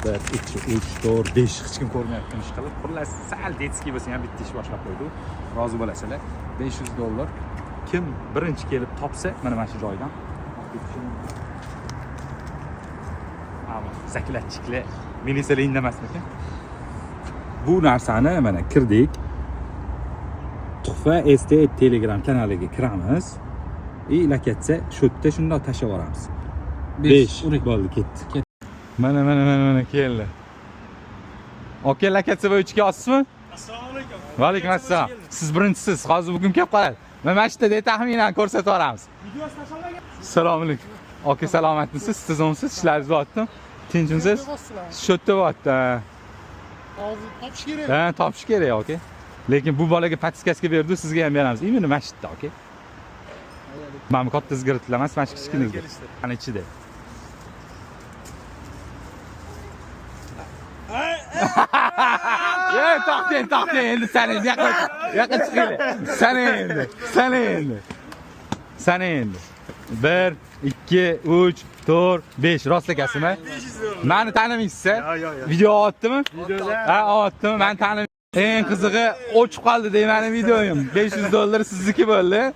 1 2 3 4 5 hech kim ko'rmayotgan ish qilib, xullas sal detskiy bo'lsa ham bitta ish boshlab qo'ydi. Rozi bo'lasizlar. $500 kim birinchi kelib topsa, mana shu joydan ama zaklatchiklar militsiyalar indamasmikan? Bu narsani mana kirdik. Tuhfa ST Telegram kanaliga kiramiz. Lakatsa shu yerda shundoq tashlab yuboramiz. 5 bo'ldi, ketdi. Mana keldi. Okey, lakatsa va 3 ga olsizmi? Assalomu alaykum. Va alaykum assalom. Siz birinchisiz. Hozir bugun kelib qoladi. Mana shu yerda taxminan ko'rsatib yuboramiz. Videosi tashlangan. Assalomu alaykum. Okey, salomatmisiz? Tizimsiz? Ishlaringiz bo'lyaptimi? Tinchimsiz? Shu yerda bo'lyapti. Hozir topish kerak. Ha, topish kerak, okey. Lekin bu bolaga patiskasiga berdi, sizga ham beramiz. Imini masjidda, okey. Mana katta zigirtlar emas, mana shu kichkina zigir. Ana ichida. To'xtang, endi sen yaqin chiqinglar. Sen endi. 1 2 3 4 5 rostlasizmi? Meni tanimaysiz? Yo'q. Video otdimi? Videoda. Ha, otdim. Men tanimay. Eng qizig'i o'chib qoldi deymani videoyim. $500 sizniki bo'ldi.